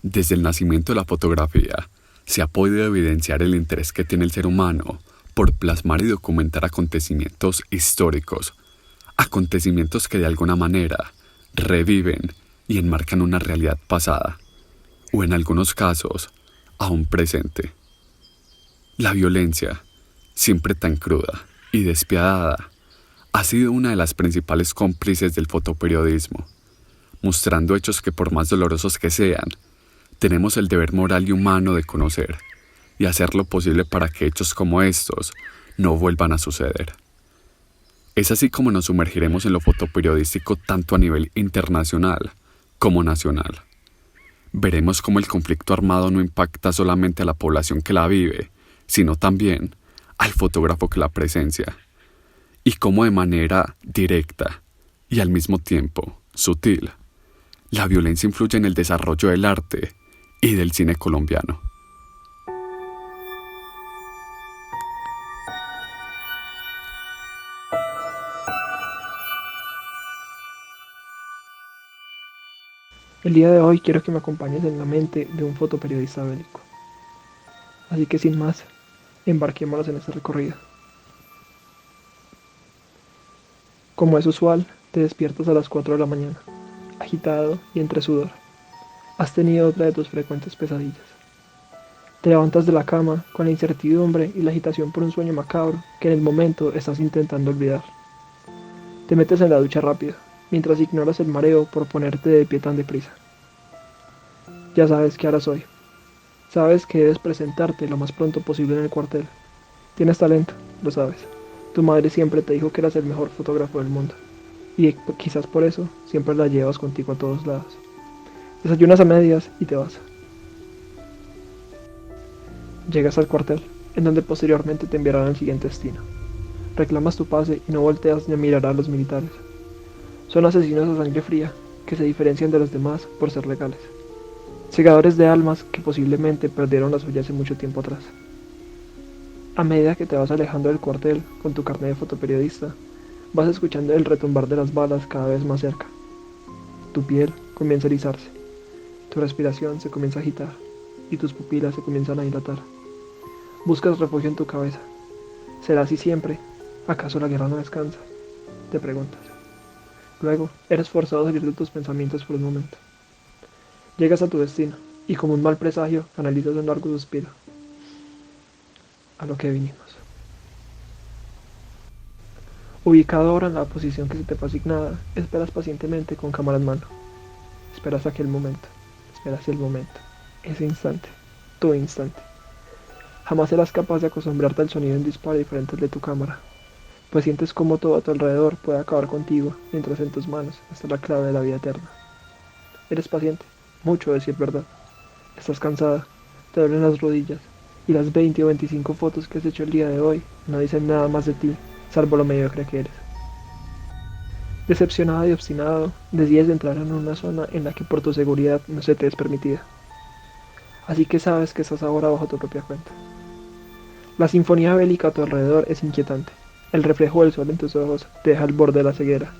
Desde el nacimiento de la fotografía, se ha podido evidenciar el interés que tiene el ser humano por plasmar y documentar acontecimientos históricos, acontecimientos que de alguna manera reviven y enmarcan una realidad pasada, o en algunos casos, aún presente. La violencia, siempre tan cruda y despiadada, ha sido una de las principales cómplices del fotoperiodismo, mostrando hechos que por más dolorosos que sean, tenemos el deber moral y humano de conocer y hacer lo posible para que hechos como estos no vuelvan a suceder. Es así como nos sumergiremos en lo fotoperiodístico tanto a nivel internacional como nacional. Veremos cómo el conflicto armado no impacta solamente a la población que la vive, sino también al fotógrafo que la presencia, y cómo de manera directa y al mismo tiempo sutil, la violencia influye en el desarrollo del arte y del cine colombiano. El día de hoy quiero que me acompañes en la mente de un fotoperiodista bélico. Así que sin más, embarquémonos en este recorrido. Como es usual, te despiertas a las 4 de la mañana, agitado y entre sudor. Has tenido otra de tus frecuentes pesadillas. Te levantas de la cama con la incertidumbre y la agitación por un sueño macabro que en el momento estás intentando olvidar. Te metes en la ducha rápido, mientras ignoras el mareo por ponerte de pie tan deprisa. Ya sabes qué harás hoy. Sabes que debes presentarte lo más pronto posible en el cuartel. Tienes talento, lo sabes. Tu madre siempre te dijo que eras el mejor fotógrafo del mundo. Y quizás por eso siempre la llevas contigo a todos lados. Desayunas a medias y te vas. Llegas al cuartel, en donde posteriormente te enviarán al siguiente destino. Reclamas tu pase y no volteas ni a mirar a los militares. Son asesinos a sangre fría, que se diferencian de los demás por ser legales. Segadores de almas que posiblemente perdieron la suya hace mucho tiempo atrás. A medida que te vas alejando del cuartel con tu carnet de fotoperiodista, vas escuchando el retumbar de las balas cada vez más cerca. Tu piel comienza a erizarse, tu respiración se comienza a agitar y tus pupilas se comienzan a dilatar. Buscas refugio en tu cabeza. ¿Será así siempre? ¿Acaso la guerra no descansa? Te preguntas. Luego, eres forzado a salir de tus pensamientos por un momento. Llegas a tu destino y como un mal presagio analizas un largo suspiro. A lo que vinimos. Ubicado ahora en la posición que se te fue asignada, esperas pacientemente con cámara en mano. Esperas aquel momento. Esperas el momento. Ese instante. Tu instante. Jamás serás capaz de acostumbrarte al sonido en disparo diferente al de tu cámara, pues sientes como todo a tu alrededor puede acabar contigo mientras en tus manos está la clave de la vida eterna. Eres paciente, mucho a decir verdad. Estás cansada, te duelen las rodillas, y las 20 o 25 fotos que has hecho el día de hoy no dicen nada más de ti, salvo lo mediocre que eres. Decepcionado y obstinado, decides entrar en una zona en la que por tu seguridad no se te es permitida. Así que sabes que estás ahora bajo tu propia cuenta. La sinfonía bélica a tu alrededor es inquietante. El reflejo del sol en tus ojos te deja al borde de la ceguera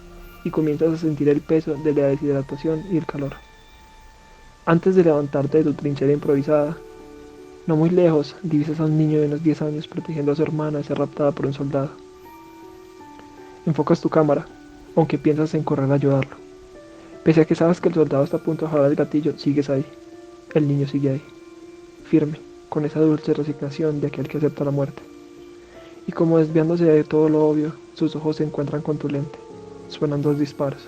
y comienzas a sentir el peso de la deshidratación y el calor. Antes de levantarte de tu trinchera improvisada, no muy lejos divisas a un niño de unos 10 años protegiendo a su hermana de ser raptada por un soldado. Enfocas tu cámara, aunque piensas en correr a ayudarlo. Pese a que sabes que el soldado está a punto de jalar el gatillo, sigues ahí. El niño sigue ahí, firme, con esa dulce resignación de aquel que acepta la muerte. Y como desviándose de todo lo obvio, sus ojos se encuentran con tu lente. Suenan 2 disparos.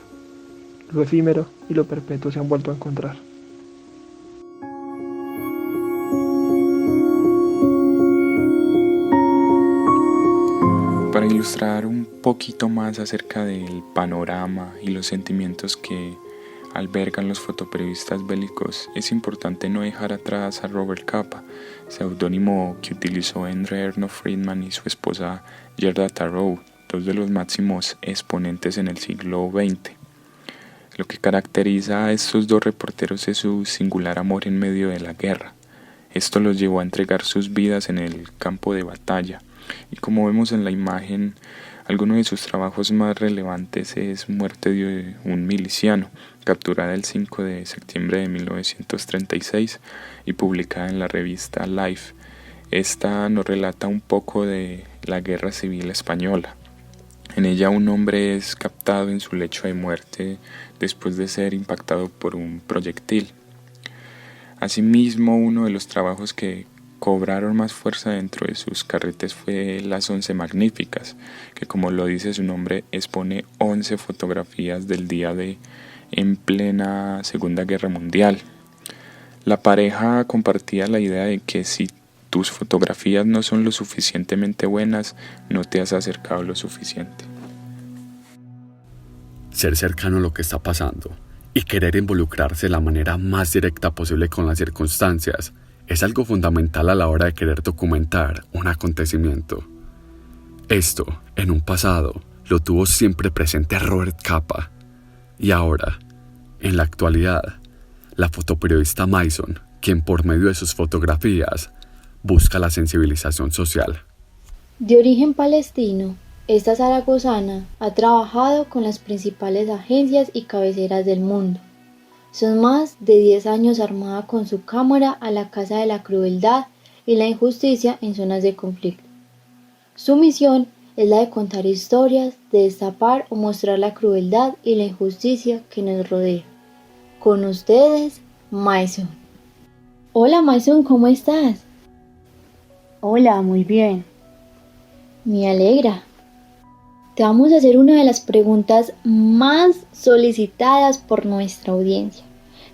Lo efímero y lo perpetuo se han vuelto a encontrar. Para ilustrar un poquito más acerca del panorama y los sentimientos que albergan los fotoperiodistas bélicos, es importante no dejar atrás a Robert Capa, seudónimo que utilizó entre Erno Friedman y su esposa Gerda Taro, dos de los máximos exponentes en el siglo XX. Lo que caracteriza a estos dos reporteros es su singular amor en medio de la guerra. Esto los llevó a entregar sus vidas en el campo de batalla, y como vemos en la imagen, Alguno de sus trabajos más relevantes es Muerte de un miliciano, capturada el 5 de septiembre de 1936 y publicada en la revista Life. Esta nos relata un poco de la Guerra Civil Española. En ella un hombre es captado en su lecho de muerte después de ser impactado por un proyectil. Asimismo, uno de los trabajos que cobraron más fuerza dentro de sus carretes fue Las 11 Magníficas, que como lo dice su nombre, expone 11 fotografías del día D en plena Segunda Guerra Mundial. La pareja compartía la idea de que si tus fotografías no son lo suficientemente buenas, no te has acercado lo suficiente. Ser cercano a lo que está pasando y querer involucrarse de la manera más directa posible con las circunstancias es algo fundamental a la hora de querer documentar un acontecimiento. Esto, en un pasado, lo tuvo siempre presente Robert Capa. Y ahora, en la actualidad, la fotoperiodista Mason, quien por medio de sus fotografías busca la sensibilización social. De origen palestino, esta zaragozana ha trabajado con las principales agencias y cabeceras del mundo. Son más de 10 años armada con su cámara a la caza de la crueldad y la injusticia en zonas de conflicto. Su misión es la de contar historias, de destapar o mostrar la crueldad y la injusticia que nos rodea. Con ustedes, Mason. Hola Mason, ¿cómo estás? Hola, muy bien. Me alegra. Te vamos a hacer una de las preguntas más solicitadas por nuestra audiencia.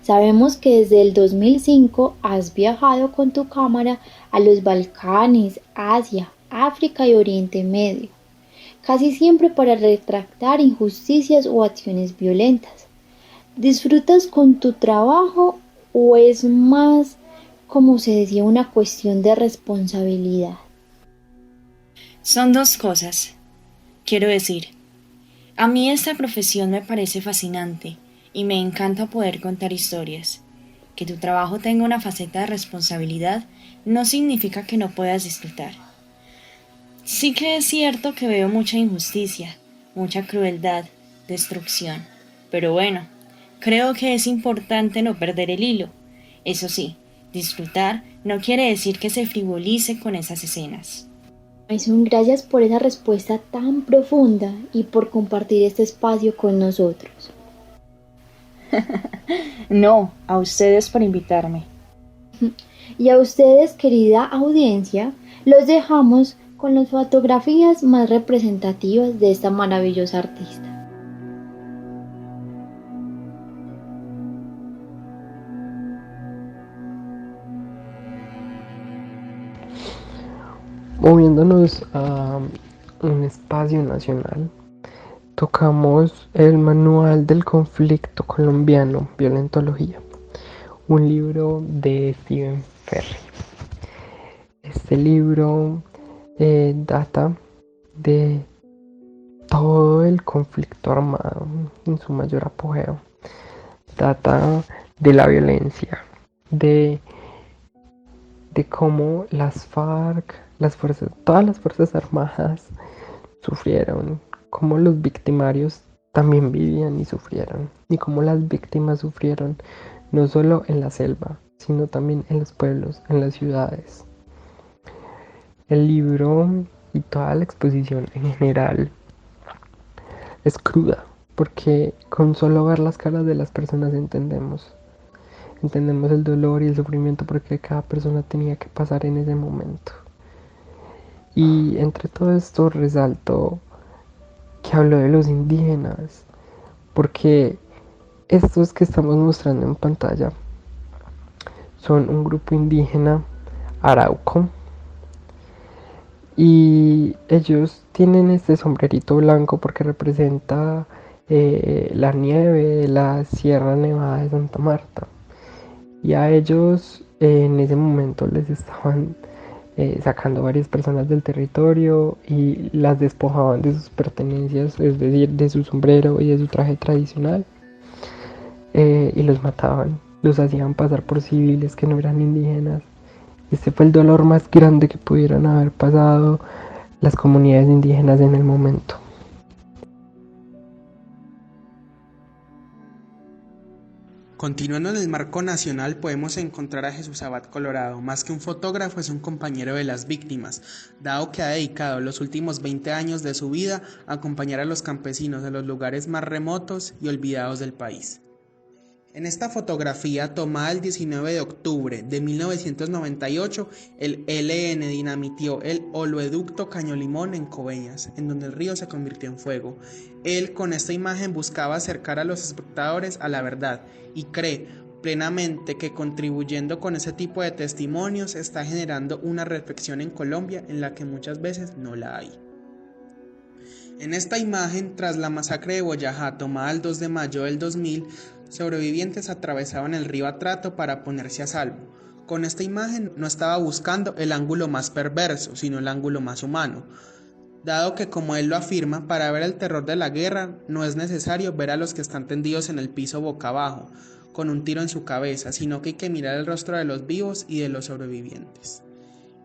Sabemos que desde el 2005 has viajado con tu cámara a los Balcanes, Asia, África y Oriente Medio, casi siempre para retratar injusticias o acciones violentas. ¿Disfrutas con tu trabajo o es más, como se decía, una cuestión de responsabilidad? Son dos cosas. Quiero decir, a mí esta profesión me parece fascinante y me encanta poder contar historias. Que tu trabajo tenga una faceta de responsabilidad no significa que no puedas disfrutar. Sí que es cierto que veo mucha injusticia, mucha crueldad, destrucción, pero bueno, creo que es importante no perder el hilo. Eso sí, disfrutar no quiere decir que se frivolice con esas escenas. Mason, gracias por esa respuesta tan profunda y por compartir este espacio con nosotros. No, a ustedes por invitarme. Y a ustedes, querida audiencia, los dejamos con las fotografías más representativas de esta maravillosa artista. Moviéndonos a un espacio nacional, tocamos el Manual del Conflicto Colombiano, Violentología, un libro de Stephen Ferry. Este libro data de todo el conflicto armado en su mayor apogeo, data de la violencia, de cómo las FARC, todas las fuerzas armadas sufrieron, cómo los victimarios también vivían y sufrieron, y cómo las víctimas sufrieron no solo en la selva, sino también en los pueblos, en las ciudades. El libro y toda la exposición en general es cruda, porque con solo ver las caras de las personas entendemos el dolor y el sufrimiento porque cada persona tenía que pasar en ese momento. Y entre todo esto resalto que hablo de los indígenas, porque estos que estamos mostrando en pantalla son un grupo indígena arauco, y ellos tienen este sombrerito blanco porque representa la nieve de la Sierra Nevada de Santa Marta, y a ellos en ese momento les estaban sacando varias personas del territorio y las despojaban de sus pertenencias, es decir, de su sombrero y de su traje tradicional, y los mataban, los hacían pasar por civiles que no eran indígenas. Este fue el dolor más grande que pudieran haber pasado las comunidades indígenas en el momento. Continuando en el marco nacional, podemos encontrar a Jesús Abad Colorado. Más que un fotógrafo, es un compañero de las víctimas, dado que ha dedicado los últimos 20 años de su vida a acompañar a los campesinos en los lugares más remotos y olvidados del país. En esta fotografía, tomada el 19 de octubre de 1998, el ELN dinamitió el oleoducto Caño Limón en Coveñas, en donde el río se convirtió en fuego. Él, con esta imagen, buscaba acercar a los espectadores a la verdad y cree plenamente que contribuyendo con ese tipo de testimonios está generando una reflexión en Colombia en la que muchas veces no la hay. En esta imagen, tras la masacre de Boyajá tomada el 2 de mayo del 2000, sobrevivientes atravesaban el río Atrato para ponerse a salvo. Con esta imagen no estaba buscando el ángulo más perverso, sino el ángulo más humano, dado que, como él lo afirma, para ver el terror de la guerra no es necesario ver a los que están tendidos en el piso boca abajo, con un tiro en su cabeza, sino que hay que mirar el rostro de los vivos y de los sobrevivientes.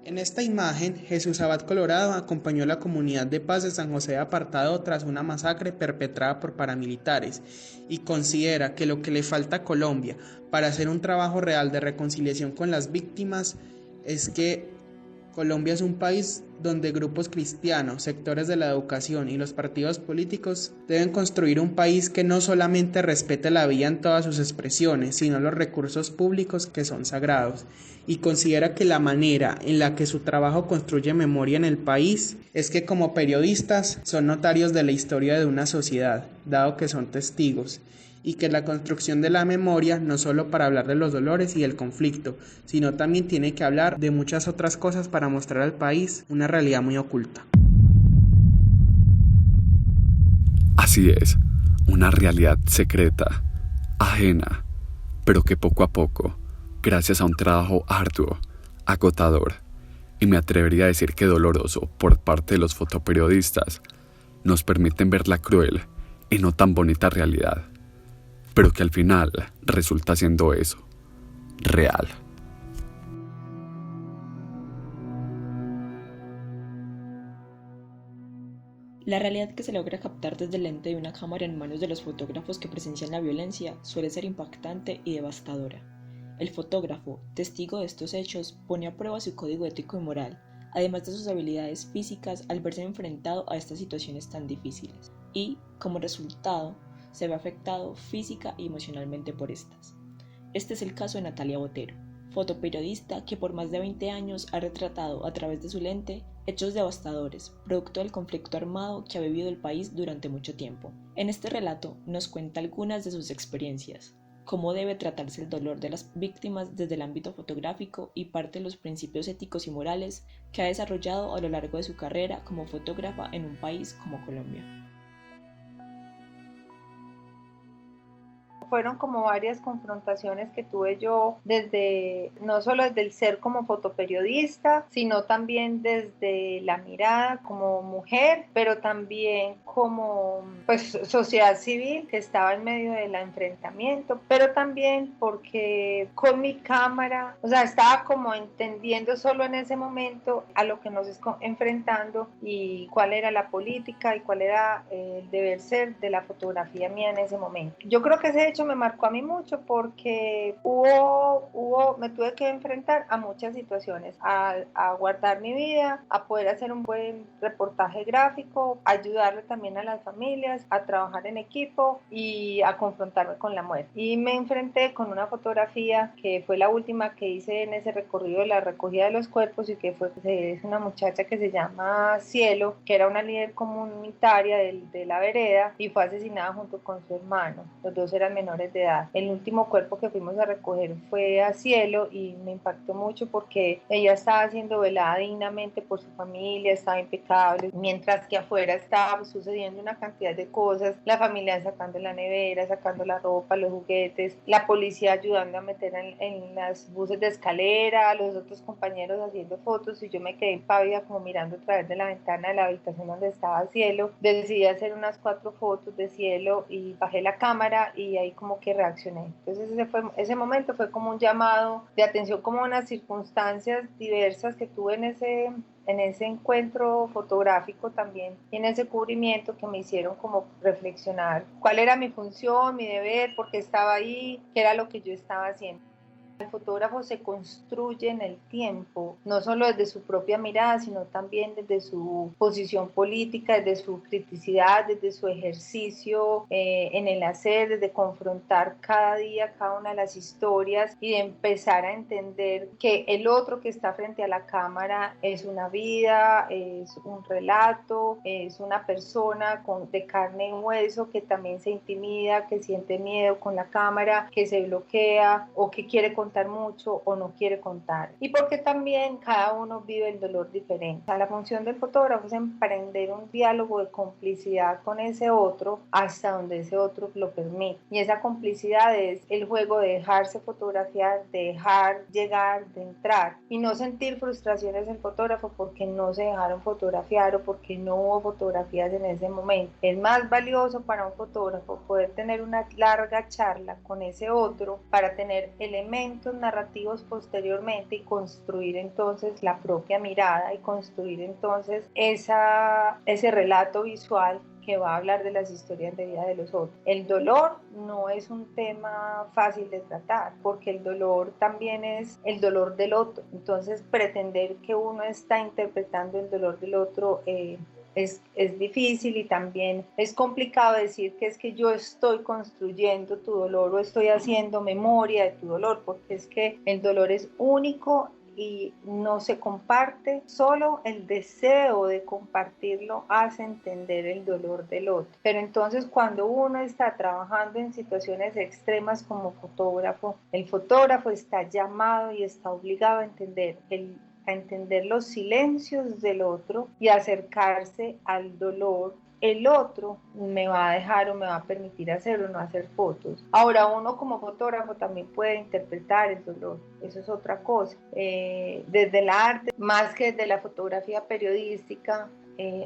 En esta imagen, Jesús Abad Colorado acompañó a la comunidad de paz de San José de Apartado tras una masacre perpetrada por paramilitares y considera que lo que le falta a Colombia para hacer un trabajo real de reconciliación con las víctimas es que Colombia es un país donde grupos cristianos, sectores de la educación y los partidos políticos deben construir un país que no solamente respete la vida en todas sus expresiones, sino los recursos públicos que son sagrados, y considera que la manera en la que su trabajo construye memoria en el país es que como periodistas son notarios de la historia de una sociedad, dado que son testigos, y que la construcción de la memoria no solo para hablar de los dolores y el conflicto, sino también tiene que hablar de muchas otras cosas para mostrar al país una realidad muy oculta. Así es, una realidad secreta, ajena, pero que poco a poco, gracias a un trabajo arduo, agotador, y me atrevería a decir que doloroso por parte de los fotoperiodistas, nos permiten ver la cruel y no tan bonita realidad, pero que al final resulta siendo eso, real. La realidad que se logra captar desde el lente de una cámara en manos de los fotógrafos que presencian la violencia suele ser impactante y devastadora. El fotógrafo, testigo de estos hechos, pone a prueba su código ético y moral, además de sus habilidades físicas al verse enfrentado a estas situaciones tan difíciles, y, como resultado, se ve afectado física y emocionalmente por estas. Este es el caso de Natalia Botero, fotoperiodista que por más de 20 años ha retratado a través de su lente hechos devastadores, producto del conflicto armado que ha vivido el país durante mucho tiempo. En este relato nos cuenta algunas de sus experiencias, cómo debe tratarse el dolor de las víctimas desde el ámbito fotográfico y parte de los principios éticos y morales que ha desarrollado a lo largo de su carrera como fotógrafa en un país como Colombia. Fueron como varias confrontaciones que tuve yo no solo desde el ser como fotoperiodista, sino también desde la mirada como mujer, pero también como pues sociedad civil que estaba en medio del enfrentamiento, pero también porque con mi cámara, o sea, estaba como entendiendo solo en ese momento a lo que nos enfrentando y cuál era la política y cuál era el deber ser de la fotografía mía en ese momento. Yo creo que ese hecho me marcó a mí mucho porque me tuve que enfrentar a muchas situaciones, a guardar mi vida, a poder hacer un buen reportaje gráfico, ayudarle también a las familias, a trabajar en equipo y a confrontarme con la muerte. Y me enfrenté con una fotografía que fue la última que hice en ese recorrido de la recogida de los cuerpos y que es una muchacha que se llama Cielo, que era una líder comunitaria de la vereda y fue asesinada junto con su hermano. Los dos eran menores de edad. El último cuerpo que fuimos a recoger fue a Cielo y me impactó mucho porque ella estaba siendo velada dignamente por su familia, estaba impecable, mientras que afuera estaba sucediendo una cantidad de cosas, la familia sacando la nevera, sacando la ropa, los juguetes, la policía ayudando a meter en las buses de escalera, los otros compañeros haciendo fotos y yo me quedé impávida como mirando a través de la ventana de la habitación donde estaba Cielo. Decidí hacer unas 4 fotos de Cielo y bajé la cámara y ahí como que reaccioné. Entonces ese momento fue como un llamado de atención, como unas circunstancias diversas que tuve en ese encuentro fotográfico también, y en ese cubrimiento, que me hicieron como reflexionar cuál era mi función, mi deber, por qué estaba ahí, qué era lo que yo estaba haciendo. El fotógrafo se construye en el tiempo, no solo desde su propia mirada, sino también desde su posición política, desde su criticidad, desde su ejercicio en el hacer, desde confrontar cada día cada una de las historias y de empezar a entender que el otro que está frente a la cámara es una vida, es un relato, es una persona de carne y hueso que también se intimida, que siente miedo con la cámara, que se bloquea o que quiere contar mucho o no quiere contar, y porque también cada uno vive el dolor diferente. O sea, la función del fotógrafo es emprender un diálogo de complicidad con ese otro hasta donde ese otro lo permite, y esa complicidad es el juego de dejarse fotografiar, de dejar llegar, de entrar, y no sentir frustraciones del fotógrafo porque no se dejaron fotografiar o porque no hubo fotografías en ese momento. Es más valioso para un fotógrafo poder tener una larga charla con ese otro para tener elementos narrativos posteriormente y construir entonces la propia mirada y construir entonces ese relato visual que va a hablar de las historias de vida de los otros. El dolor no es un tema fácil de tratar, porque el dolor también es el dolor del otro. Entonces, pretender que uno está interpretando el dolor del otro es difícil, y también es complicado decir que es que yo estoy construyendo tu dolor o estoy haciendo memoria de tu dolor, porque es que el dolor es único y no se comparte. Solo el deseo de compartirlo hace entender el dolor del otro. Pero entonces, cuando uno está trabajando en situaciones extremas como fotógrafo, el fotógrafo está llamado y está obligado a entender los silencios del otro y acercarse al dolor. El otro me va a dejar o me va a permitir hacer o no hacer fotos. Ahora, uno como fotógrafo también puede interpretar el dolor, eso es otra cosa. Desde el arte, más que desde la fotografía periodística,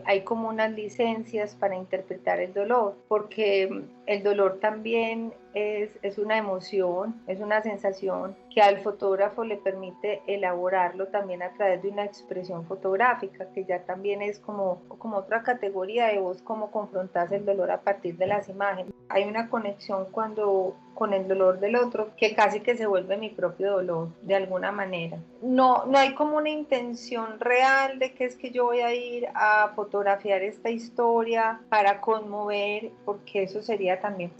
hay como unas licencias para interpretar el dolor, porque el dolor también es una emoción, es una sensación que al fotógrafo le permite elaborarlo también a través de una expresión fotográfica, que ya también es como otra categoría de vos, cómo confrontás el dolor a partir de las imágenes. Hay una conexión con el dolor del otro que casi que se vuelve mi propio dolor de alguna manera. No hay como una intención real de que es que yo voy a ir a fotografiar esta historia para conmover, porque eso sería también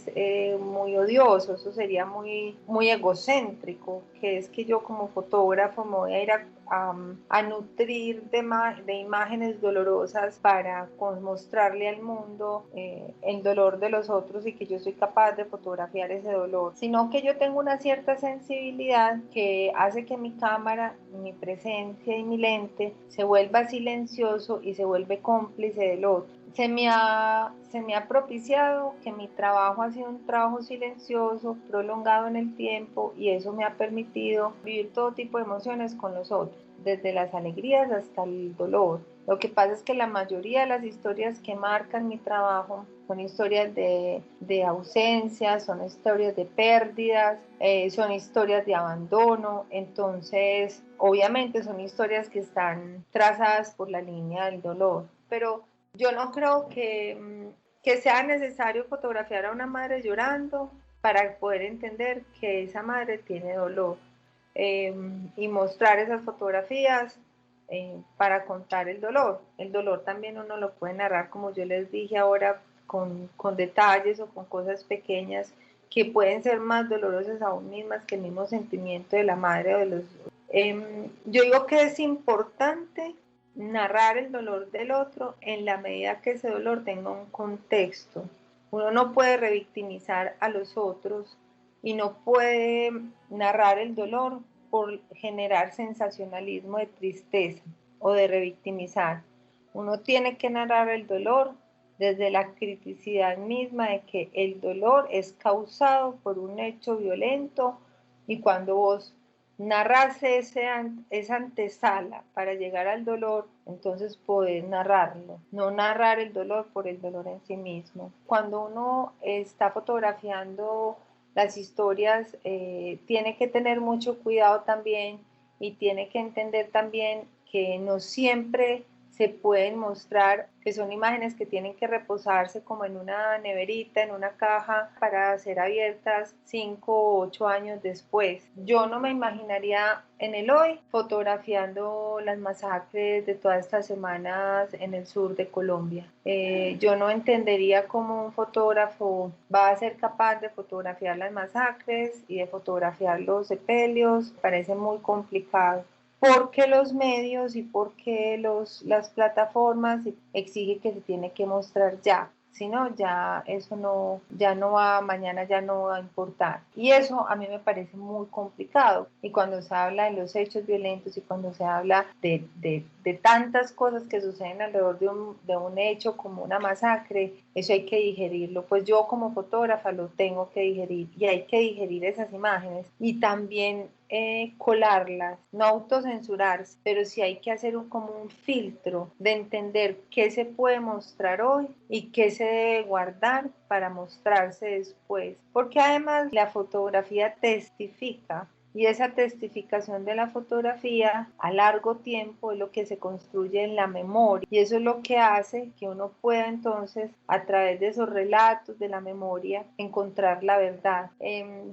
muy odioso, eso sería muy, muy egocéntrico, que es que yo como fotógrafo me voy a ir a nutrir de imágenes dolorosas para mostrarle al mundo el dolor de los otros y que yo soy capaz de fotografiar ese dolor, sino que yo tengo una cierta sensibilidad que hace que mi cámara, mi presencia y mi lente se vuelva silencioso y se vuelve cómplice del otro. Se me ha propiciado que mi trabajo ha sido un trabajo silencioso, prolongado en el tiempo, y eso me ha permitido vivir todo tipo de emociones con los otros, desde las alegrías hasta el dolor. Lo que pasa es que la mayoría de las historias que marcan mi trabajo son historias de ausencia, son historias de pérdidas, son historias de abandono. Entonces, obviamente son historias que están trazadas por la línea del dolor, pero yo no creo que sea necesario fotografiar a una madre llorando para poder entender que esa madre tiene dolor, y mostrar esas fotografías para contar el dolor. El dolor también uno lo puede narrar, como yo les dije ahora, con detalles o con cosas pequeñas que pueden ser más dolorosas aún mismas que el mismo sentimiento de la madre o de los... Yo digo que es importante narrar el dolor del otro en la medida que ese dolor tenga un contexto. Uno no puede revictimizar a los otros y no puede narrar el dolor por generar sensacionalismo de tristeza o de revictimizar. Uno tiene que narrar el dolor desde la criticidad misma de que el dolor es causado por un hecho violento, y cuando vos narras esa antesala para llegar al dolor, entonces podés narrarlo, no narrar el dolor por el dolor en sí mismo. Cuando uno está fotografiando las historias, tiene que tener mucho cuidado también y tiene que entender también que no siempre se pueden mostrar, que son imágenes que tienen que reposarse como en una neverita, en una caja, para ser abiertas 5 o 8 años después. Yo no me imaginaría en el hoy fotografiando las masacres de todas estas semanas en el sur de Colombia. Yo no entendería cómo un fotógrafo va a ser capaz de fotografiar las masacres y de fotografiar los sepelios. Parece muy complicado. Porque los medios y porque las plataformas exigen que se tiene que mostrar ya. Si no, ya eso no, ya no va, mañana ya no va a importar. Y eso a mí me parece muy complicado. Y cuando se habla de los hechos violentos y cuando se habla de tantas cosas que suceden alrededor de un hecho como una masacre, eso hay que digerirlo. Pues yo como fotógrafa lo tengo que digerir y hay que digerir esas imágenes y también colarlas, no autocensurarse, pero sí hay que hacer como un filtro de entender qué se puede mostrar hoy y qué se debe guardar para mostrarse después, porque además la fotografía testifica. Y esa testificación de la fotografía a largo tiempo es lo que se construye en la memoria y eso es lo que hace que uno pueda entonces a través de esos relatos de la memoria encontrar la verdad.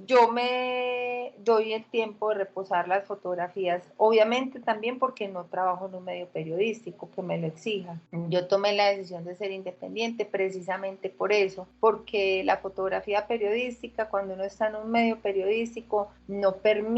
Yo me doy el tiempo de reposar las fotografías, obviamente también porque no trabajo en un medio periodístico que me lo exija. Yo tomé la decisión de ser independiente precisamente por eso, porque la fotografía periodística, cuando uno está en un medio periodístico, no permite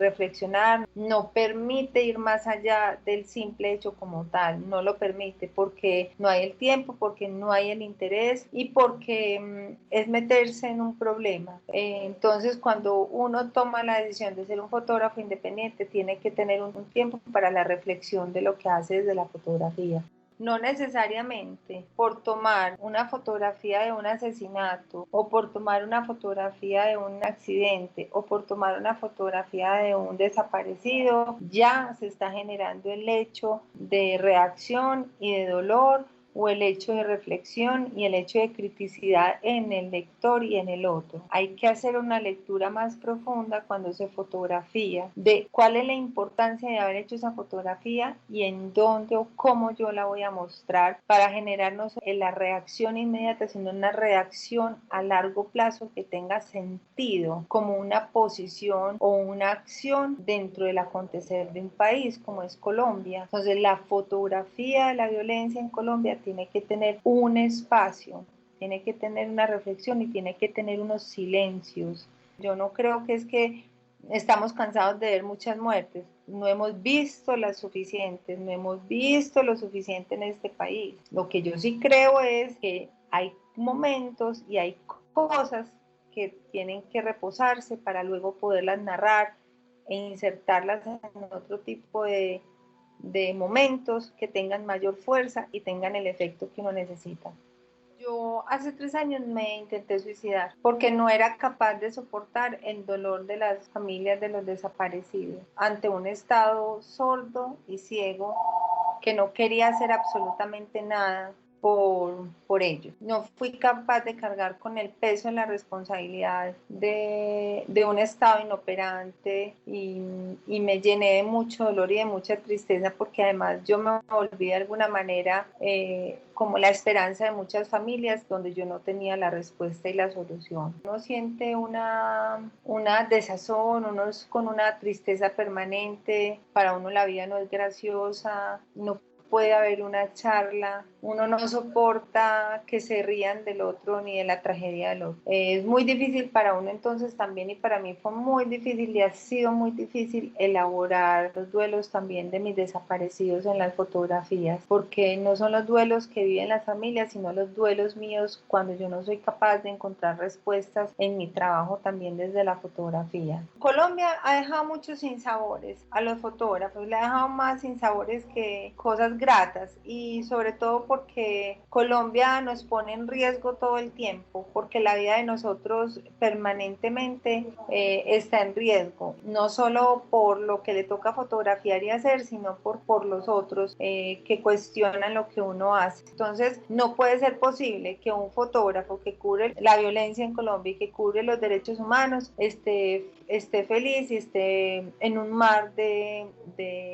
reflexionar, no permite ir más allá del simple hecho como tal, no lo permite porque no hay el tiempo, porque no hay el interés y porque es meterse en un problema. Entonces, cuando uno toma la decisión de ser un fotógrafo independiente, tiene que tener un tiempo para la reflexión de lo que hace desde la fotografía. No necesariamente por tomar una fotografía de un asesinato o por tomar una fotografía de un accidente o por tomar una fotografía de un desaparecido, ya se está generando el hecho de reacción y de dolor o el hecho de reflexión y el hecho de criticidad en el lector y en el otro. Hay que hacer una lectura más profunda cuando se fotografía de cuál es la importancia de haber hecho esa fotografía y en dónde o cómo yo la voy a mostrar para generarnos la reacción inmediata, sino una reacción a largo plazo que tenga sentido como una posición o una acción dentro del acontecer de un país como es Colombia. Entonces la fotografía de la violencia en Colombia tiene que tener un espacio, tiene que tener una reflexión y tiene que tener unos silencios. Yo no creo que es que estamos cansados de ver muchas muertes, no hemos visto las suficientes, no hemos visto lo suficiente en este país. Lo que yo sí creo es que hay momentos y hay cosas que tienen que reposarse para luego poderlas narrar e insertarlas en otro tipo de momentos que tengan mayor fuerza y tengan el efecto que uno necesita. Yo hace 3 años me intenté suicidar porque no era capaz de soportar el dolor de las familias de los desaparecidos ante un estado sordo y ciego que no quería hacer absolutamente nada por ello. No fui capaz de cargar con el peso de la responsabilidad de un estado inoperante y me llené de mucho dolor y de mucha tristeza porque además yo me volví de alguna manera como la esperanza de muchas familias donde yo no tenía la respuesta y la solución. Uno siente una desazón, uno es con una tristeza permanente, para uno la vida no es graciosa, no puede haber una charla, uno no soporta que se rían del otro ni de la tragedia del otro. Es muy difícil para uno entonces también y para mí fue muy difícil y ha sido muy difícil elaborar los duelos también de mis desaparecidos en las fotografías, porque no son los duelos que viven las familias, sino los duelos míos cuando yo no soy capaz de encontrar respuestas en mi trabajo también desde la fotografía. Colombia ha dejado muchos sinsabores a los fotógrafos, le ha dejado más sinsabores que cosas gratas, y sobre todo porque Colombia nos pone en riesgo todo el tiempo, porque la vida de nosotros permanentemente está en riesgo, no solo por lo que le toca fotografiar y hacer, sino por los otros que cuestionan lo que uno hace. Entonces no puede ser posible que un fotógrafo que cubre la violencia en Colombia y que cubre los derechos humanos esté feliz y esté en un mar de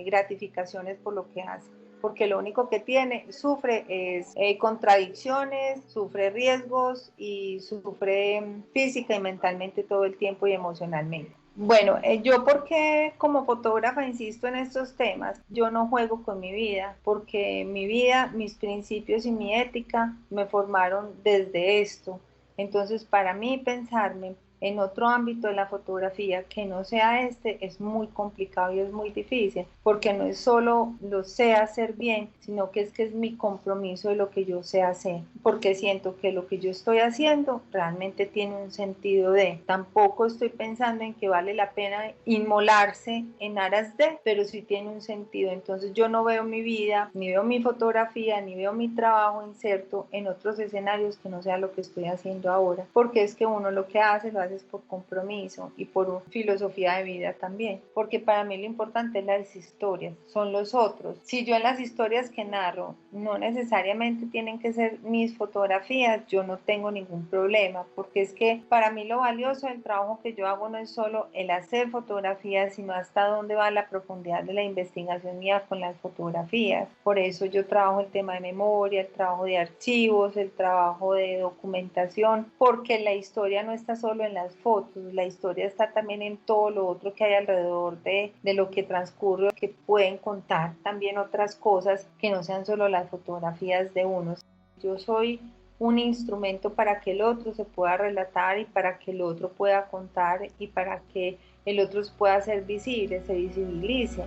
gratificaciones por lo que hace, porque lo único que sufre es contradicciones, sufre riesgos y sufre física y mentalmente todo el tiempo y emocionalmente. Bueno, yo porque como fotógrafa insisto en estos temas, yo no juego con mi vida, porque mi vida, mis principios y mi ética me formaron desde esto. Entonces, para mí pensarme en otro ámbito de la fotografía que no sea es muy complicado y es muy difícil, porque no es solo lo sé hacer bien, sino que es mi compromiso de lo que yo sé hacer, porque siento que lo que yo estoy haciendo realmente tiene un sentido tampoco estoy pensando en que vale la pena inmolarse en aras pero sí tiene un sentido. Entonces yo no veo mi vida, ni veo mi fotografía, ni veo mi trabajo inserto en otros escenarios que no sea lo que estoy haciendo ahora, porque es que uno lo que hace lo hace por compromiso y por filosofía de vida también, porque para mí lo importante es las historias, son los otros. Si yo en las historias que narro no necesariamente tienen que ser mis fotografías, yo no tengo ningún problema, porque es que para mí lo valioso del trabajo que yo hago no es solo el hacer fotografías, sino hasta dónde va la profundidad de la investigación mía con las fotografías. Por eso yo trabajo el tema de memoria, el trabajo de archivos, el trabajo de documentación, porque la historia no está solo en las fotos, la historia está también en todo lo otro que hay alrededor de lo que transcurre, que pueden contar también otras cosas que no sean solo las fotografías de uno. Yo soy un instrumento para que el otro se pueda relatar y para que el otro pueda contar y para que el otro pueda ser visible, se visibilice.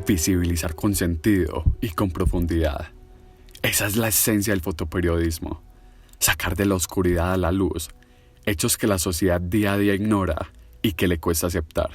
Visibilizar con sentido y con profundidad. Esa es la esencia del fotoperiodismo. Sacar de la oscuridad a la luz hechos que la sociedad día a día ignora y que le cuesta aceptar.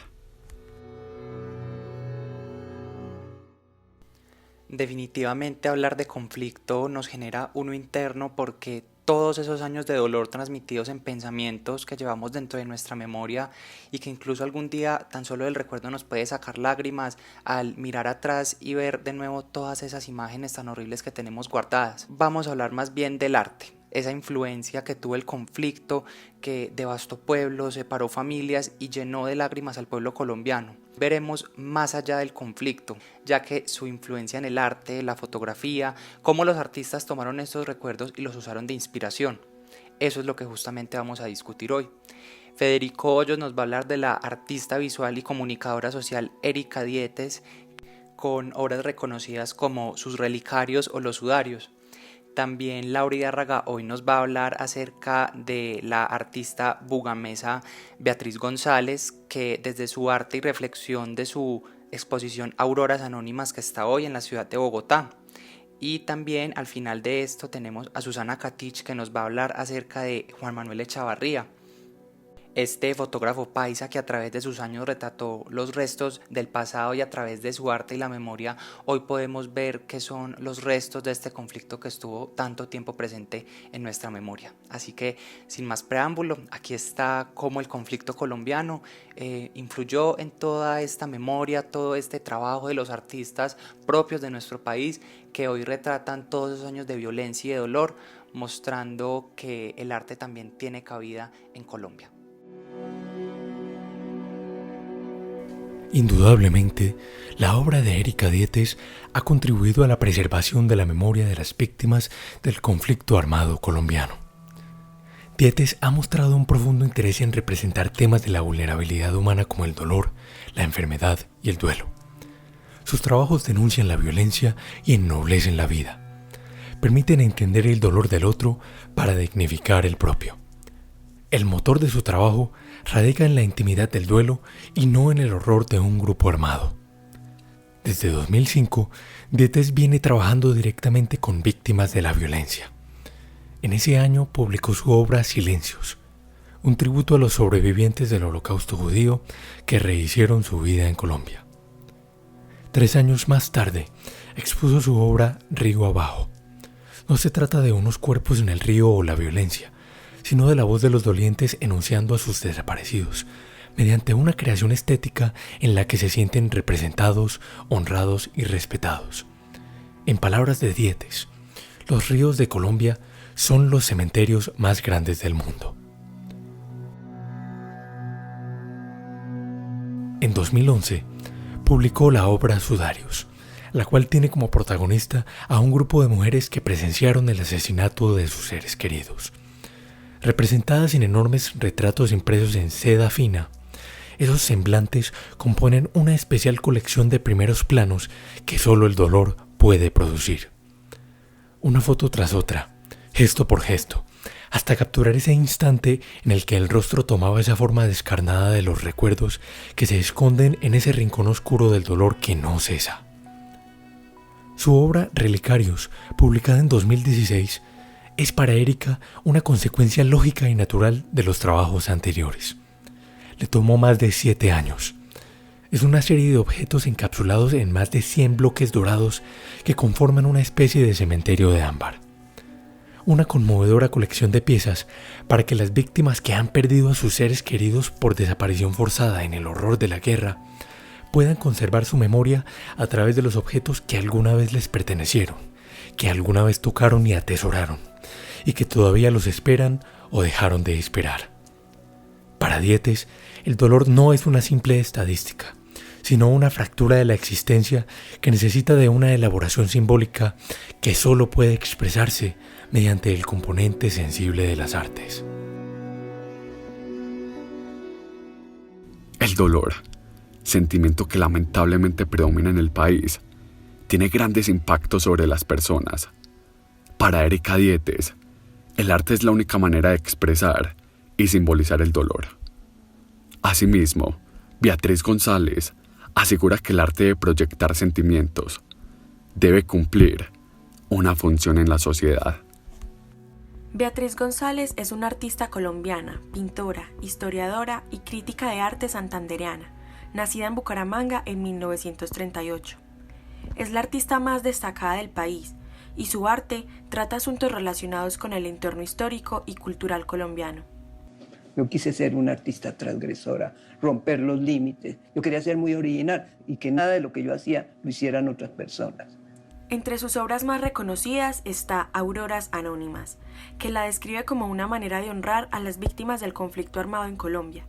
Definitivamente hablar de conflicto nos genera uno interno, porque todos esos años de dolor transmitidos en pensamientos que llevamos dentro de nuestra memoria y que incluso algún día tan solo el recuerdo nos puede sacar lágrimas al mirar atrás y ver de nuevo todas esas imágenes tan horribles que tenemos guardadas. Vamos a hablar más bien del arte, esa influencia que tuvo el conflicto que devastó pueblos, separó familias y llenó de lágrimas al pueblo colombiano. Veremos más allá del conflicto, ya que su influencia en el arte, la fotografía, cómo los artistas tomaron estos recuerdos y los usaron de inspiración. Eso es lo que justamente vamos a discutir hoy. Federico Hoyos nos va a hablar de la artista visual y comunicadora social Erika Dietes, con obras reconocidas como sus relicarios o los sudarios. También Laura Hidárraga hoy nos va a hablar acerca de la artista bugamesa Beatriz González, que desde su arte y reflexión de su exposición Auroras Anónimas, que está hoy en la ciudad de Bogotá. Y también al final de esto tenemos a Susana Katich, que nos va a hablar acerca de Juan Manuel Echavarría, este fotógrafo paisa que a través de sus años retrató los restos del pasado, y a través de su arte y la memoria hoy podemos ver que son los restos de este conflicto que estuvo tanto tiempo presente en nuestra memoria. Así que sin más preámbulo, aquí está cómo el conflicto colombiano influyó en toda esta memoria, todo este trabajo de los artistas propios de nuestro país, que hoy retratan todos esos años de violencia y de dolor, mostrando que el arte también tiene cabida en Colombia. Indudablemente, la obra de Erika Dietes ha contribuido a la preservación de la memoria de las víctimas del conflicto armado colombiano. Dietes ha mostrado un profundo interés en representar temas de la vulnerabilidad humana como el dolor, la enfermedad y el duelo. Sus trabajos denuncian la violencia y ennoblecen la vida. Permiten entender el dolor del otro para dignificar el propio. El motor de su trabajo radica en la intimidad del duelo y no en el horror de un grupo armado. Desde 2005, Dietes viene trabajando directamente con víctimas de la violencia. En ese año publicó su obra Silencios, un tributo a los sobrevivientes del Holocausto judío que rehicieron su vida en Colombia. 3 años más tarde, expuso su obra Río Abajo. No se trata de unos cuerpos en el río o la violencia, sino de la voz de los dolientes enunciando a sus desaparecidos, mediante una creación estética en la que se sienten representados, honrados y respetados. En palabras de Dietes, los ríos de Colombia son los cementerios más grandes del mundo. En 2011, publicó la obra Sudarios, la cual tiene como protagonista a un grupo de mujeres que presenciaron el asesinato de sus seres queridos. Representadas en enormes retratos impresos en seda fina, esos semblantes componen una especial colección de primeros planos que solo el dolor puede producir. Una foto tras otra, gesto por gesto, hasta capturar ese instante en el que el rostro tomaba esa forma descarnada de los recuerdos que se esconden en ese rincón oscuro del dolor que no cesa. Su obra Relicarios, publicada en 2016, es para Erika una consecuencia lógica y natural de los trabajos anteriores. Le tomó más de 7 años. Es una serie de objetos encapsulados en más de 100 bloques dorados que conforman una especie de cementerio de ámbar. Una conmovedora colección de piezas para que las víctimas que han perdido a sus seres queridos por desaparición forzada en el horror de la guerra puedan conservar su memoria a través de los objetos que alguna vez les pertenecieron, que alguna vez tocaron y atesoraron, y que todavía los esperan o dejaron de esperar. Para Dietes, el dolor no es una simple estadística, sino una fractura de la existencia que necesita de una elaboración simbólica que solo puede expresarse mediante el componente sensible de las artes. El dolor, sentimiento que lamentablemente predomina en el país, tiene grandes impactos sobre las personas. Para Erika Dietes, el arte es la única manera de expresar y simbolizar el dolor. Asimismo, Beatriz González asegura que el arte debe proyectar sentimientos, debe cumplir una función en la sociedad. Beatriz González es una artista colombiana, pintora, historiadora y crítica de arte santandereana, nacida en Bucaramanga en 1938. Es la artista más destacada del país y su arte trata asuntos relacionados con el entorno histórico y cultural colombiano. Yo quise ser una artista transgresora, romper los límites. Yo quería ser muy original y que nada de lo que yo hacía lo hicieran otras personas. Entre sus obras más reconocidas está Auroras Anónimas, que la describe como una manera de honrar a las víctimas del conflicto armado en Colombia.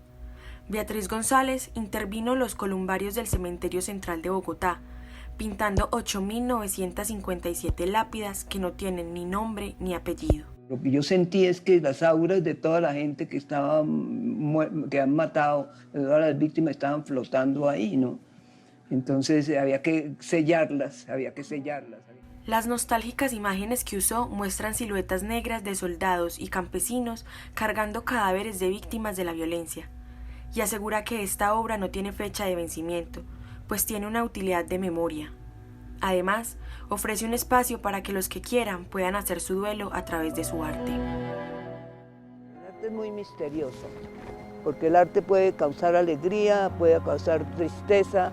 Beatriz González intervino en los columbarios del Cementerio Central de Bogotá, pintando 8.957 lápidas que no tienen ni nombre ni apellido. Lo que yo sentí es que las auras de toda la gente que han matado, de todas las víctimas, estaban flotando ahí, ¿no? Entonces había que sellarlas. Las nostálgicas imágenes que usó muestran siluetas negras de soldados y campesinos cargando cadáveres de víctimas de la violencia, y asegura que esta obra no tiene fecha de vencimiento, pues tiene una utilidad de memoria. Además, ofrece un espacio para que los que quieran puedan hacer su duelo a través de su arte. El arte es muy misterioso, porque el arte puede causar alegría, puede causar tristeza.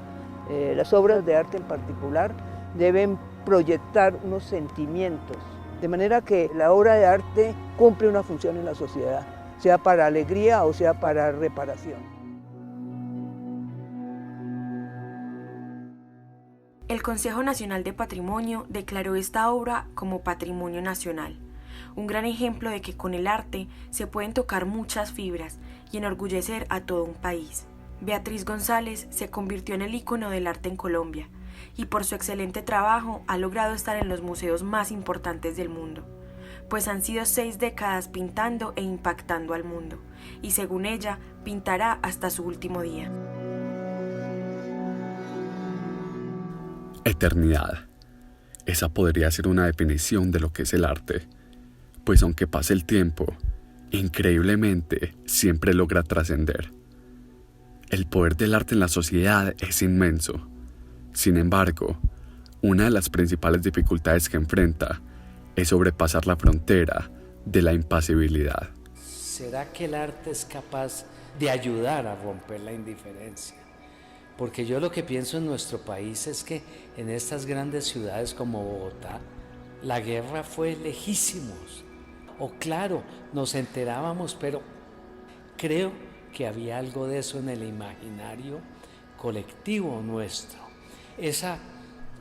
Las obras de arte en particular deben proyectar unos sentimientos, de manera que la obra de arte cumple una función en la sociedad, sea para alegría o sea para reparación. El Consejo Nacional de Patrimonio declaró esta obra como Patrimonio Nacional, un gran ejemplo de que con el arte se pueden tocar muchas fibras y enorgullecer a todo un país. Beatriz González se convirtió en el ícono del arte en Colombia y por su excelente trabajo ha logrado estar en los museos más importantes del mundo, pues han sido 6 décadas pintando e impactando al mundo, y según ella, pintará hasta su último día. Eternidad. Esa podría ser una definición de lo que es el arte, pues aunque pase el tiempo, increíblemente siempre logra trascender. El poder del arte en la sociedad es inmenso. Sin embargo, una de las principales dificultades que enfrenta es sobrepasar la frontera de la impasibilidad. ¿Será que el arte es capaz de ayudar a romper la indiferencia? porque yo lo que pienso en nuestro país es que en estas grandes ciudades como Bogotá, la guerra fue lejísimos. O claro, nos enterábamos, pero creo que había algo de eso en el imaginario colectivo nuestro. Esa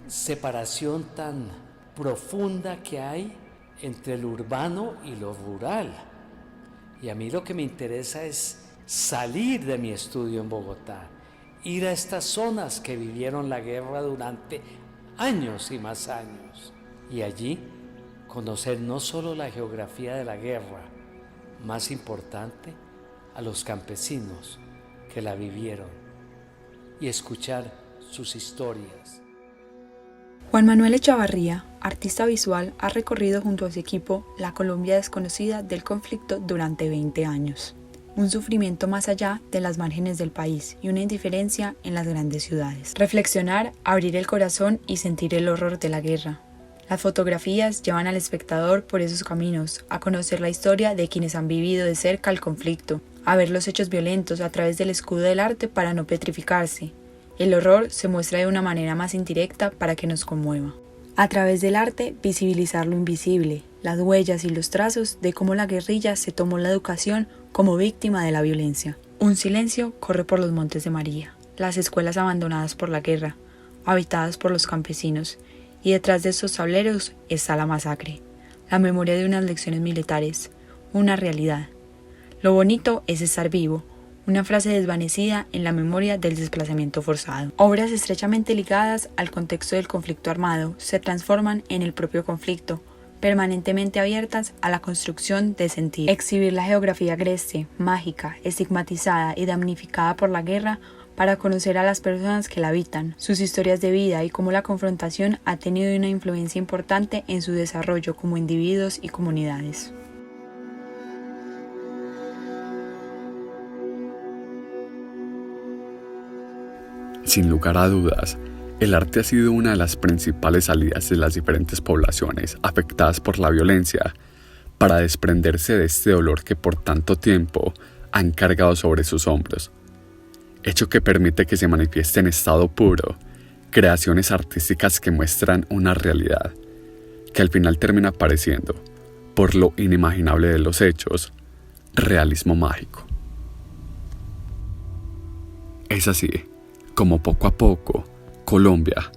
separación tan profunda que hay entre lo urbano y lo rural. Y a mí lo que me interesa es salir de mi estudio en Bogotá, ir a estas zonas que vivieron la guerra durante años y más años. Y allí conocer no solo la geografía de la guerra, más importante, a los campesinos que la vivieron y escuchar sus historias. Juan Manuel Echavarría, artista visual, ha recorrido junto a su equipo la Colombia desconocida del conflicto durante 20 años. Un sufrimiento más allá de las márgenes del país y una indiferencia en las grandes ciudades. Reflexionar, abrir el corazón y sentir el horror de la guerra. Las fotografías llevan al espectador por esos caminos, a conocer la historia de quienes han vivido de cerca el conflicto, a ver los hechos violentos a través del escudo del arte para no petrificarse. El horror se muestra de una manera más indirecta para que nos conmueva. A través del arte, visibilizar lo invisible, las huellas y los trazos de cómo la guerrilla se tomó la educación como víctima de la violencia. Un silencio corre por los Montes de María, las escuelas abandonadas por la guerra, habitadas por los campesinos, y detrás de estos tableros está la masacre, la memoria de unas lecciones militares, una realidad. Lo bonito es estar vivo, una frase desvanecida en la memoria del desplazamiento forzado. Obras estrechamente ligadas al contexto del conflicto armado se transforman en el propio conflicto, permanentemente abiertas a la construcción de sentir. Exhibir la geografía agreste, mágica, estigmatizada y damnificada por la guerra para conocer a las personas que la habitan, sus historias de vida y cómo la confrontación ha tenido una influencia importante en su desarrollo como individuos y comunidades. Sin lugar a dudas, el arte ha sido una de las principales salidas de las diferentes poblaciones afectadas por la violencia para desprenderse de este dolor que por tanto tiempo han cargado sobre sus hombros, hecho que permite que se manifieste en estado puro creaciones artísticas que muestran una realidad que al final termina pareciendo, por lo inimaginable de los hechos, realismo mágico. Es así como poco a poco, Colombia,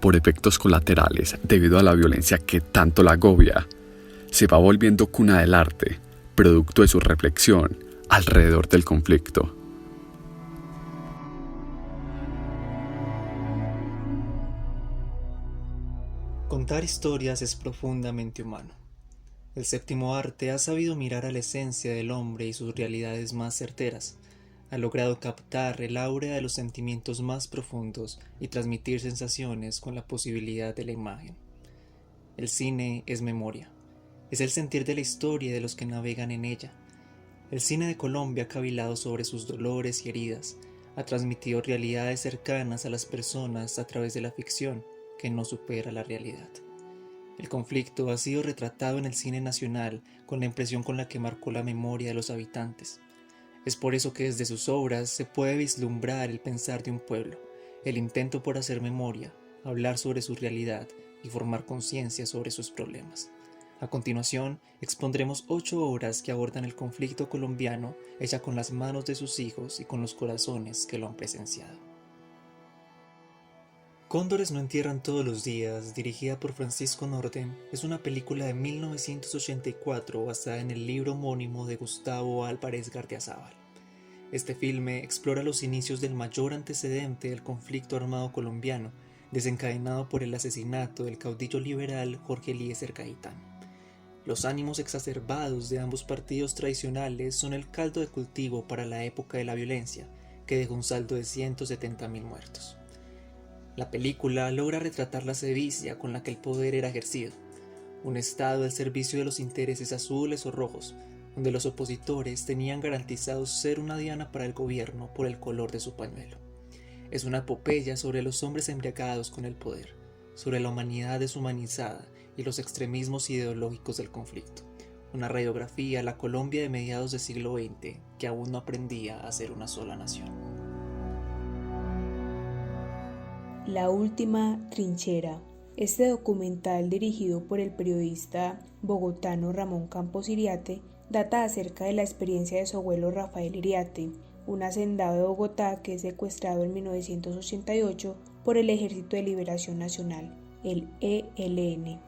por efectos colaterales debido a la violencia que tanto la agobia, se va volviendo cuna del arte, producto de su reflexión alrededor del conflicto. Contar historias es profundamente humano. El séptimo arte ha sabido mirar a la esencia del hombre y sus realidades más certeras. Ha logrado captar el áurea de los sentimientos más profundos y transmitir sensaciones con la posibilidad de la imagen. El cine es memoria. Es el sentir de la historia y de los que navegan en ella. El cine de Colombia ha cavilado sobre sus dolores y heridas. Ha transmitido realidades cercanas a las personas a través de la ficción que no supera la realidad. El conflicto ha sido retratado en el cine nacional con la impresión con la que marcó la memoria de los habitantes. Es por eso que desde sus obras se puede vislumbrar el pensar de un pueblo, el intento por hacer memoria, hablar sobre su realidad y formar conciencia sobre sus problemas. A continuación, expondremos 8 obras que abordan el conflicto colombiano hecha con las manos de sus hijos y con los corazones que lo han presenciado. Cóndores no entierran todos los días, dirigida por Francisco Norden, es una película de 1984 basada en el libro homónimo de Gustavo Álvarez Gardiazabal. Este filme explora los inicios del mayor antecedente del conflicto armado colombiano, desencadenado por el asesinato del caudillo liberal Jorge Eliezer Gaitán. Los ánimos exacerbados de ambos partidos tradicionales son el caldo de cultivo para la época de la violencia, que dejó un saldo de 170.000 muertos. La película logra retratar la sevicia con la que el poder era ejercido, un estado al servicio de los intereses azules o rojos, donde los opositores tenían garantizado ser una diana para el gobierno por el color de su pañuelo. Es una epopeya sobre los hombres embriagados con el poder, sobre la humanidad deshumanizada y los extremismos ideológicos del conflicto. Una radiografía a la Colombia de mediados del siglo XX que aún no aprendía a ser una sola nación. La última trinchera. Este documental, dirigido por el periodista bogotano Ramón Campos Iriarte, data acerca de la experiencia de su abuelo Rafael Iriarte, un hacendado de Bogotá que es secuestrado en 1988 por el Ejército de Liberación Nacional, el ELN.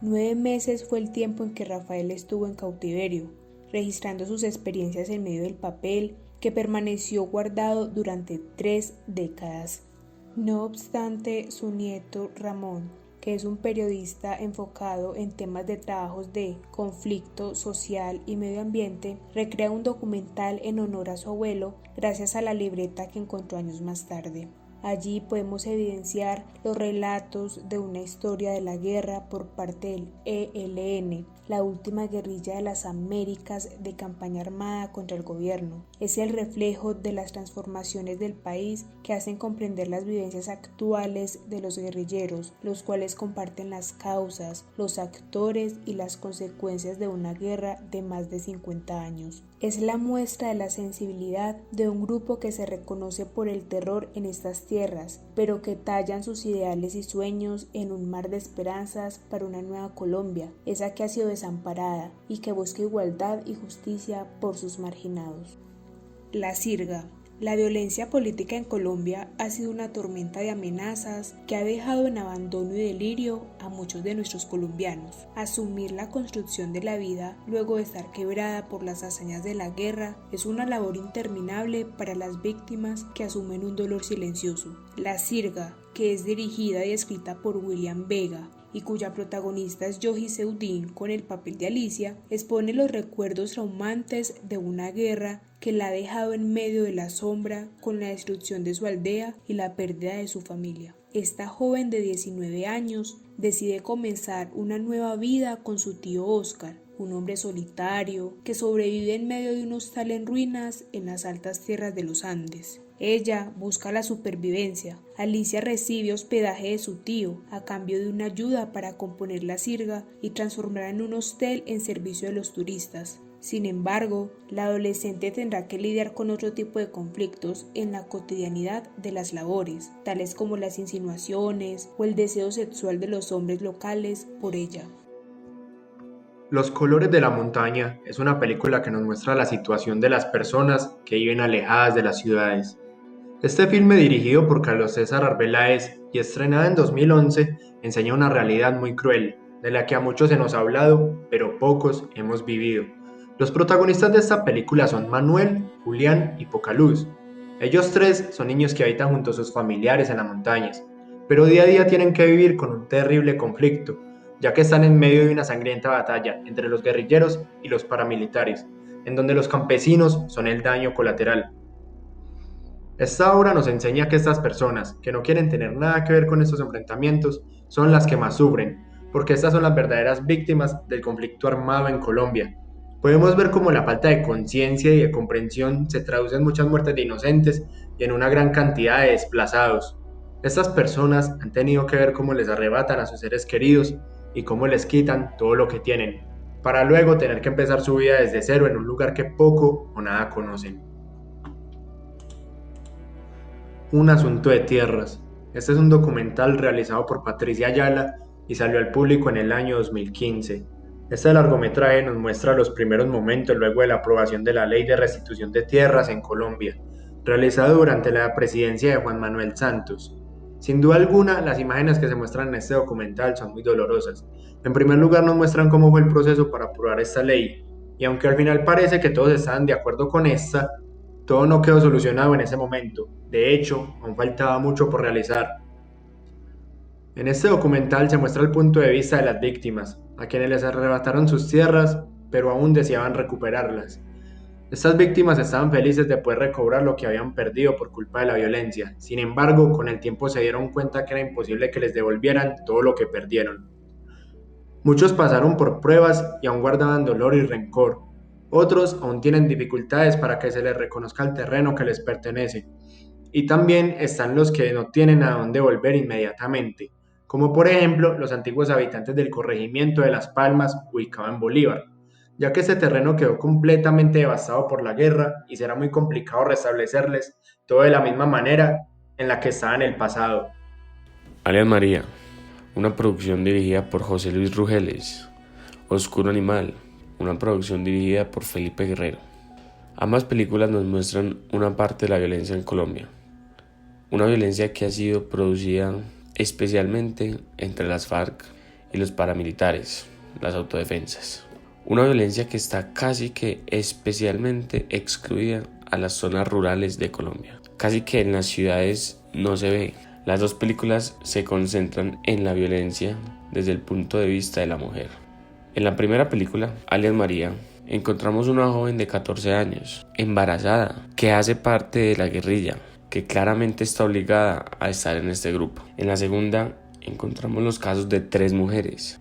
9 meses fue el tiempo en que Rafael estuvo en cautiverio, registrando sus experiencias en medio del papel que permaneció guardado durante 3 décadas. No obstante, su nieto Ramón, que es un periodista enfocado en temas de trabajos de conflicto social y medio ambiente, recrea un documental en honor a su abuelo gracias a la libreta que encontró años más tarde. Allí podemos evidenciar los relatos de una historia de la guerra por parte del ELN, la última guerrilla de las Américas de campaña armada contra el gobierno. Es el reflejo de las transformaciones del país que hacen comprender las vivencias actuales de los guerrilleros, los cuales comparten las causas, los actores y las consecuencias de una guerra de más de 50 años. Es la muestra de la sensibilidad de un grupo que se reconoce por el terror en estas tierras, pero que tallan sus ideales y sueños en un mar de esperanzas para una nueva Colombia, esa que ha sido desamparada y que busca igualdad y justicia por sus marginados. La Sirga. La violencia política en Colombia ha sido una tormenta de amenazas que ha dejado en abandono y delirio a muchos de nuestros colombianos. Asumir la construcción de la vida luego de estar quebrada por las hazañas de la guerra es una labor interminable para las víctimas que asumen un dolor silencioso. La Sirga, que es dirigida y escrita por William Vega y cuya protagonista es Yoji Seudín con el papel de Alicia, expone los recuerdos traumantes de una guerra que la ha dejado en medio de la sombra con la destrucción de su aldea y la pérdida de su familia. Esta joven de 19 años decide comenzar una nueva vida con su tío Oscar, un hombre solitario que sobrevive en medio de un hostal en ruinas en las altas tierras de los Andes. Ella busca la supervivencia. Alicia recibe hospedaje de su tío a cambio de una ayuda para componer la sirga y transformarla en un hostel en servicio de los turistas. Sin embargo, la adolescente tendrá que lidiar con otro tipo de conflictos en la cotidianidad de las labores, tales como las insinuaciones o el deseo sexual de los hombres locales por ella. Los colores de la montaña es una película que nos muestra la situación de las personas que viven alejadas de las ciudades. Este filme, dirigido por Carlos César Arbeláez y estrenado en 2011, enseña una realidad muy cruel, de la que a muchos se nos ha hablado, pero pocos hemos vivido. Los protagonistas de esta película son Manuel, Julián y Pocaluz. Ellos tres son niños que habitan junto a sus familiares en las montañas, pero día a día tienen que vivir con un terrible conflicto, ya que están en medio de una sangrienta batalla entre los guerrilleros y los paramilitares, en donde los campesinos son el daño colateral. Esta obra nos enseña que estas personas, que no quieren tener nada que ver con estos enfrentamientos, son las que más sufren, porque estas son las verdaderas víctimas del conflicto armado en Colombia. Podemos ver cómo la falta de conciencia y de comprensión se traduce en muchas muertes de inocentes y en una gran cantidad de desplazados. Estas personas han tenido que ver cómo les arrebatan a sus seres queridos y cómo les quitan todo lo que tienen, para luego tener que empezar su vida desde cero en un lugar que poco o nada conocen. Un asunto de tierras. Este es un documental realizado por Patricia Ayala y salió al público en el año 2015. Este largometraje nos muestra los primeros momentos luego de la aprobación de la Ley de Restitución de Tierras en Colombia, realizado durante la presidencia de Juan Manuel Santos. Sin duda alguna, las imágenes que se muestran en este documental son muy dolorosas. En primer lugar, nos muestran cómo fue el proceso para aprobar esta ley, y aunque al final parece que todos estaban de acuerdo con esta, todo no quedó solucionado en ese momento. De hecho, aún faltaba mucho por realizar. En este documental se muestra el punto de vista de las víctimas, a quienes les arrebataron sus tierras, pero aún deseaban recuperarlas. Estas víctimas estaban felices de poder recobrar lo que habían perdido por culpa de la violencia. Sin embargo, con el tiempo se dieron cuenta que era imposible que les devolvieran todo lo que perdieron. Muchos pasaron por pruebas y aún guardaban dolor y rencor. Otros aún tienen dificultades para que se les reconozca el terreno que les pertenece. Y también están los que no tienen a dónde volver inmediatamente, como por ejemplo los antiguos habitantes del corregimiento de Las Palmas, ubicado en Bolívar, ya que este terreno quedó completamente devastado por la guerra y será muy complicado restablecerles todo de la misma manera en la que estaba en el pasado. Alias María, una producción dirigida por José Luis Rugeles. Oscuro Animal, una producción dirigida por Felipe Guerrero. Ambas películas nos muestran una parte de la violencia en Colombia, una violencia que ha sido producida especialmente entre las FARC y los paramilitares, las autodefensas. Una violencia que está casi que especialmente excluida a las zonas rurales de Colombia. Casi que en las ciudades no se ve. Las dos películas se concentran en la violencia desde el punto de vista de la mujer. En la primera película, alias María, encontramos una joven de 14 años, embarazada, que hace parte de la guerrilla, que claramente está obligada a estar en este grupo. En la segunda, encontramos los casos de tres mujeres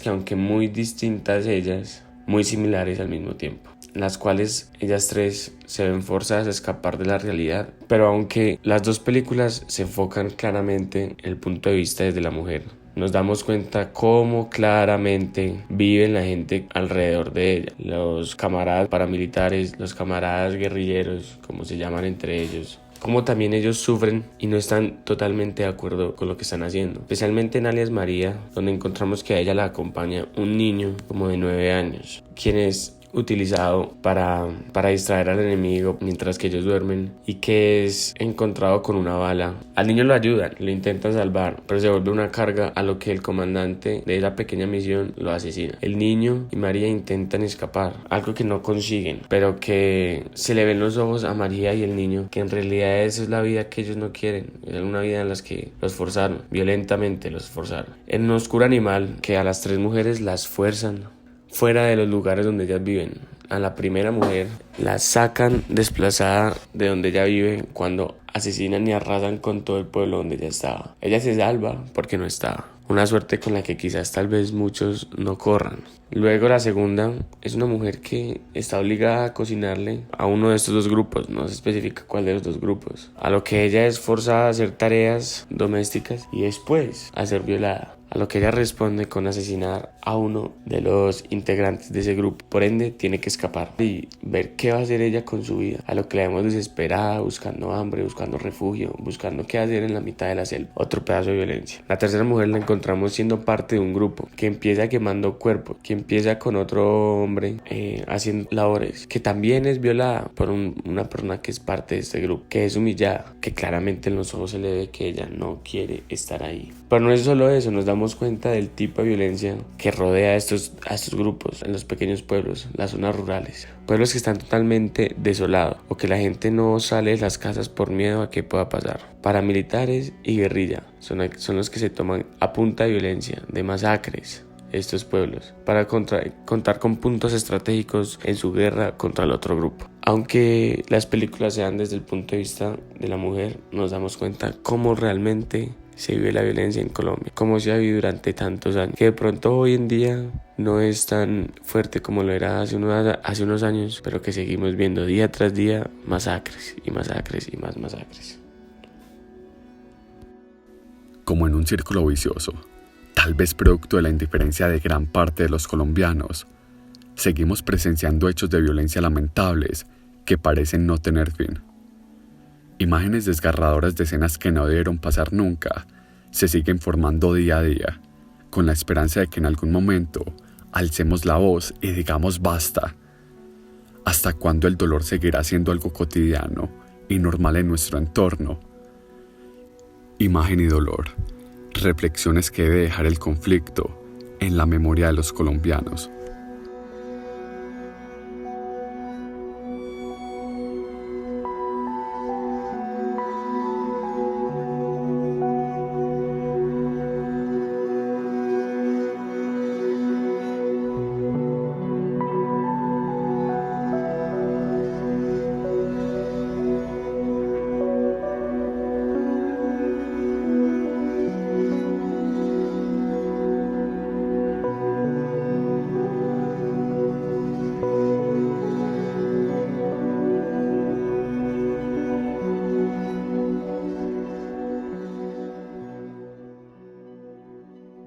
que, aunque muy distintas ellas, muy similares al mismo tiempo, las cuales ellas tres se ven forzadas a escapar de la realidad. Pero aunque las dos películas se enfocan claramente en el punto de vista desde la mujer, nos damos cuenta cómo claramente vive la gente alrededor de ella. Los camaradas paramilitares, los camaradas guerrilleros, como se llaman entre ellos, cómo también ellos sufren y no están totalmente de acuerdo con lo que están haciendo. Especialmente en alias María, donde encontramos que a ella la acompaña un niño como de 9 años, quien es utilizado para distraer al enemigo mientras que ellos duermen, y que es encontrado con una bala. Al niño lo ayudan, lo intentan salvar, pero se vuelve una carga, a lo que el comandante de esa pequeña misión lo asesina. El niño y María intentan escapar, algo que no consiguen, pero que se le ven los ojos a María y el niño que en realidad esa es la vida que ellos no quieren, es una vida en la que los forzaron, violentamente los forzaron. En un Oscuro Animal, que a las tres mujeres las fuerzan fuera de los lugares donde ellas viven. A la primera mujer la sacan desplazada de donde ella vive cuando asesinan y arrasan con todo el pueblo donde ella estaba. Ella se salva porque no estaba. Una suerte con la que quizás tal vez muchos no corran. Luego la segunda es una mujer que está obligada a cocinarle a uno de estos dos grupos, no se especifica cuál de los dos grupos, a lo que ella es forzada a hacer tareas domésticas y después a ser violada. A lo que ella responde con asesinar a uno de los integrantes de ese grupo. Por ende, tiene que escapar y ver qué va a hacer ella con su vida. A lo que la vemos desesperada, buscando hambre, buscando refugio, buscando qué hacer en la mitad de la selva. Otro pedazo de violencia. La tercera mujer la encontramos siendo parte de un grupo que empieza quemando cuerpos, que empieza con otro hombre haciendo labores, que también es violada por una persona que es parte de este grupo, que es humillada, que claramente en los ojos se le ve que ella no quiere estar ahí. Pero no es solo eso, nos damos cuenta del tipo de violencia que rodea a estos grupos en los pequeños pueblos, las zonas rurales, pueblos que están totalmente desolados o que la gente no sale de las casas por miedo a qué pueda pasar. Paramilitares y guerrilla son los que se toman a punta de violencia, de masacres, estos pueblos, para contar con puntos estratégicos en su guerra contra el otro grupo. Aunque las películas sean desde el punto de vista de la mujer, nos damos cuenta cómo realmente se vive la violencia en Colombia, cómo se ha vivido durante tantos años, que de pronto hoy en día no es tan fuerte como lo era hace unos años, pero que seguimos viendo día tras día masacres y masacres y más masacres. Como en un círculo vicioso, tal vez producto de la indiferencia de gran parte de los colombianos, seguimos presenciando hechos de violencia lamentables que parecen no tener fin. Imágenes desgarradoras de escenas que no debieron pasar nunca se siguen formando día a día, con la esperanza de que en algún momento alcemos la voz y digamos basta. ¿Hasta cuándo el dolor seguirá siendo algo cotidiano y normal en nuestro entorno? Imagen y dolor, reflexiones que debe dejar el conflicto en la memoria de los colombianos.